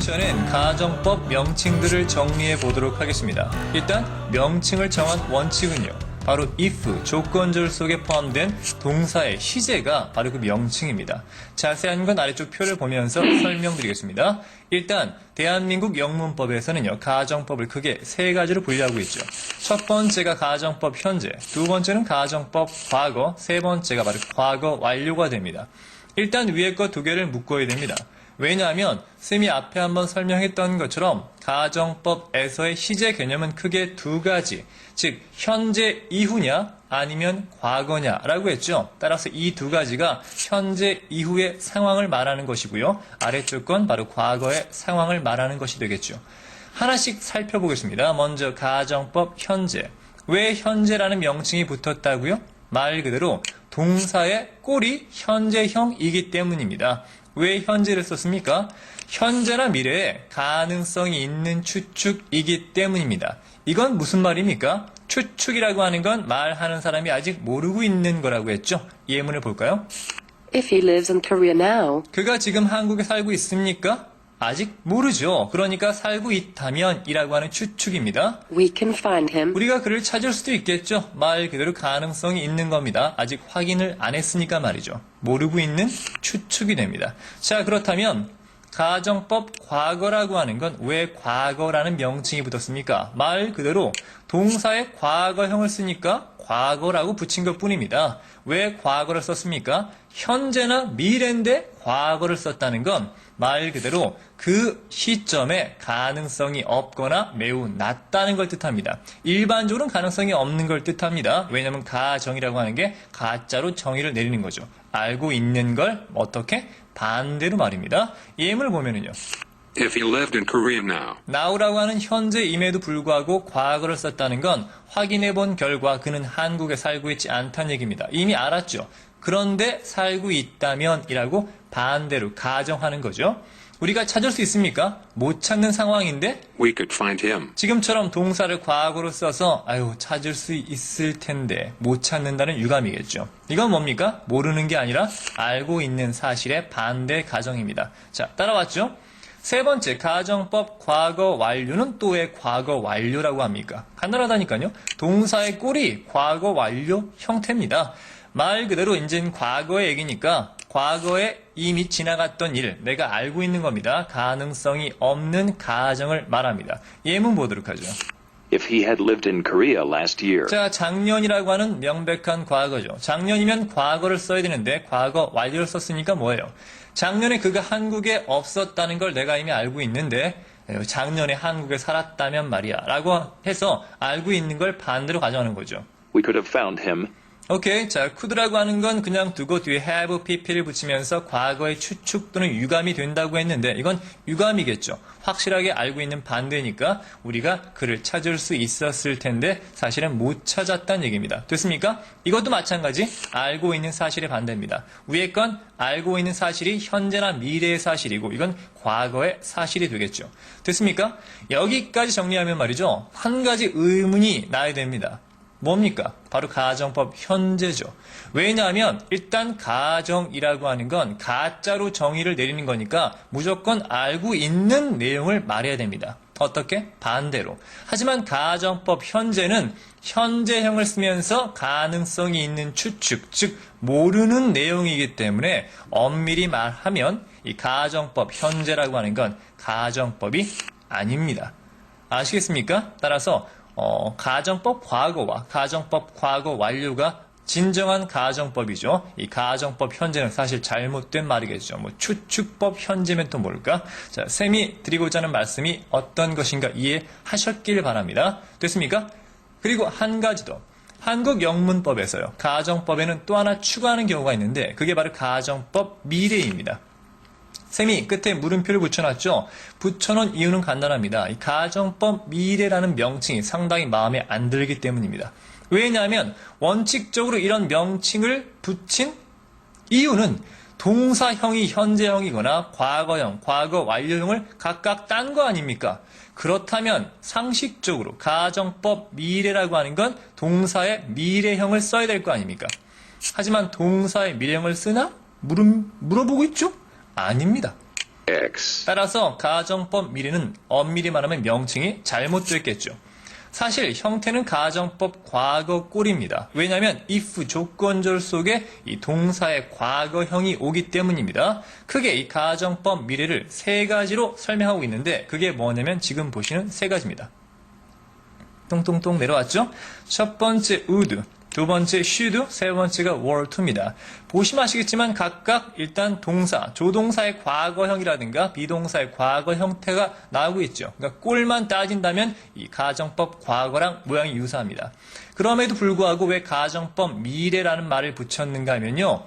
이번에는 가정법 명칭들을 정리해 보도록 하겠습니다. 일단 명칭을 정한 원칙은요. 바로 if, 조건절 속에 포함된 동사의 시제가 바로 그 명칭입니다. 자세한 건 아래쪽 표를 보면서 설명드리겠습니다. 일단 대한민국 영문법에서는요. 가정법을 크게 세 가지로 분류하고 있죠. 첫 번째가 가정법 현재, 두 번째는 가정법 과거, 세 번째가 바로 과거 완료가 됩니다. 일단 위에 거 두 개를 묶어야 됩니다. 왜냐하면 쌤이 앞에 한번 설명했던 것처럼 가정법에서의 시제 개념은 크게 두 가지, 즉 현재 이후냐 아니면 과거냐라고 했죠. 따라서 이 두 가지가 현재 이후의 상황을 말하는 것이고요. 아래쪽 건 바로 과거의 상황을 말하는 것이 되겠죠. 하나씩 살펴보겠습니다. 먼저 가정법 현재. 왜 현재라는 명칭이 붙었다고요? 말 그대로 동사의 꼴이 현재형이기 때문입니다. 왜 현재를 썼습니까? 현재나 미래에 가능성이 있는 추측이기 때문입니다. 이건 무슨 말입니까? 추측이라고 하는 건 말하는 사람이 아직 모르고 있는 거라고 했죠. 예문을 볼까요? If he lives in Korea now, 그가 지금 한국에 살고 있습니까? 아직 모르죠. 그러니까 살고 있다면 이라고 하는 추측입니다. we can find him. 우리가 그를 찾을 수도 있겠죠. 말 그대로 가능성이 있는 겁니다. 아직 확인을 안 했으니까 말이죠. 모르고 있는 추측이 됩니다. 자, 그렇다면 가정법 과거라고 하는 건 왜 과거라는 명칭이 붙었습니까? 말 그대로 동사의 과거형을 쓰니까 과거라고 붙인 것 뿐입니다. 왜 과거를 썼습니까? 현재나 미래인데 과거를 썼다는 건 말 그대로 그 시점에 가능성이 없거나 매우 낮다는 걸 뜻합니다. 일반적으로는 가능성이 없는 걸 뜻합니다. 왜냐하면 가정이라고 하는 게 가짜로 정의를 내리는 거죠. 알고 있는 걸 어떻게? 반대로 말입니다. 예문을 보면은요. If he lived in Korea now, now라고 하는 현재임에도 불구하고 과거를 썼다는 건 확인해 본 결과 그는 한국에 살고 있지 않다는 얘기입니다. 이미 알았죠. 그런데 살고 있다면 이라고 반대로 가정하는 거죠. 우리가 찾을 수 있습니까? 못 찾는 상황인데 we could find him. 지금처럼 동사를 과거로 써서 찾을 수 있을 텐데 못 찾는다는 유감이겠죠. 이건 뭡니까? 모르는 게 아니라 알고 있는 사실의 반대 가정입니다. 자, 따라왔죠? 세 번째, 가정법 과거 완료는 또 왜 과거 완료라고 합니까? 간단하다니까요. 동사의 꼴이 과거 완료 형태입니다. 말 그대로 이제는 과거의 얘기니까 과거에 이미 지나갔던 일, 내가 알고 있는 겁니다. 가능성이 없는 가정을 말합니다. 예문 보도록 하죠. If he had lived in Korea last year, 자, 작년이라고 하는 명백한 과거죠. 작년이면 과거를 써야 되는데 과거 완료를 썼으니까 뭐예요? 작년에 그가 한국에 없었다는 걸 내가 이미 알고 있는데 작년에 한국에 살았다면 말이야 라고 해서 알고 있는 걸 반대로 가져가는 거죠. we could have found him. 오케이. 자, could라고 하는 건 그냥 두고 뒤에 have, pp를 붙이면서 과거의 추측 또는 유감이 된다고 했는데 이건 유감이겠죠. 확실하게 알고 있는 반대니까 우리가 그를 찾을 수 있었을 텐데 사실은 못 찾았다는 얘기입니다. 됐습니까? 이것도 마찬가지 알고 있는 사실의 반대입니다. 위에 건 알고 있는 사실이 현재나 미래의 사실이고 이건 과거의 사실이 되겠죠. 됐습니까? 여기까지 정리하면 말이죠. 한 가지 의문이 나야 됩니다. 뭡니까? 바로 가정법 현재죠. 왜냐하면 일단 가정이라고 하는 건 가짜로 정의를 내리는 거니까 무조건 알고 있는 내용을 말해야 됩니다. 어떻게? 반대로. 하지만 가정법 현재는 현재형을 쓰면서 가능성이 있는 추측, 즉 모르는 내용이기 때문에 엄밀히 말하면 이 가정법 현재라고 하는 건 가정법이 아닙니다. 아시겠습니까? 따라서 가정법 과거와 가정법 과거 완료가 진정한 가정법이죠. 이 가정법 현재는 사실 잘못된 말이겠죠. 추측법 현재면 또 뭘까? 자, 쌤이 드리고자 하는 말씀이 어떤 것인가 이해하셨길 바랍니다. 됐습니까? 그리고 한 가지 더. 한국 영문법에서요. 가정법에는 또 하나 추가하는 경우가 있는데 그게 바로 가정법 미래입니다. 쌤이 끝에 물음표를 붙여놨죠. 붙여놓은 이유는 간단합니다. 이 가정법 미래라는 명칭이 상당히 마음에 안 들기 때문입니다. 왜냐하면 원칙적으로 이런 명칭을 붙인 이유는 동사형이 현재형이거나 과거형, 과거 완료형을 각각 딴 거 아닙니까? 그렇다면 상식적으로 가정법 미래라고 하는 건 동사의 미래형을 써야 될 거 아닙니까? 하지만 동사의 미래형을 쓰나? 물어보고 있죠? 아닙니다. X. 따라서 가정법 미래는 엄밀히 말하면 명칭이 잘못됐겠죠. 사실 형태는 가정법 과거 꼴입니다. 왜냐하면 if 조건절 속에 이 동사의 과거형이 오기 때문입니다. 크게 이 가정법 미래를 세 가지로 설명하고 있는데 그게 뭐냐면 지금 보시는 세 가지입니다. 똥똥똥 내려왔죠? 첫 번째 would, 두 번째 should, 세 번째가 were to입니다. 보시면 아시겠지만 각각 일단 동사, 조동사의 과거형이라든가 비동사의 과거 형태가 나오고 있죠. 그러니까 꼴만 따진다면 이 가정법 과거랑 모양이 유사합니다. 그럼에도 불구하고 왜 가정법 미래라는 말을 붙였는가 하면요.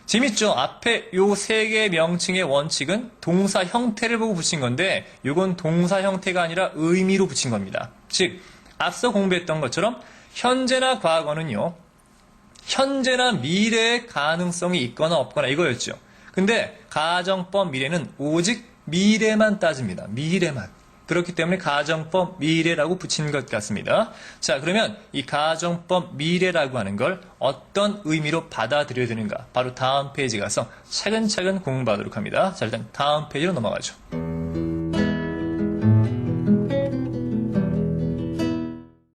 재밌죠? 앞에 요 세 개의 명칭의 원칙은 동사 형태를 보고 붙인 건데 요건 동사 형태가 아니라 의미로 붙인 겁니다. 즉 앞서 공부했던 것처럼 현재나 과거는요, 현재나 미래의 가능성이 있거나 없거나 이거였죠. 근데 가정법 미래는 오직 미래만 따집니다. 미래만. 그렇기 때문에 가정법 미래라고 붙인 것 같습니다. 자, 그러면 이 가정법 미래라고 하는 걸 어떤 의미로 받아들여야 되는가? 바로 다음 페이지 가서 차근차근 공부하도록 합니다. 자, 일단 다음 페이지로 넘어가죠.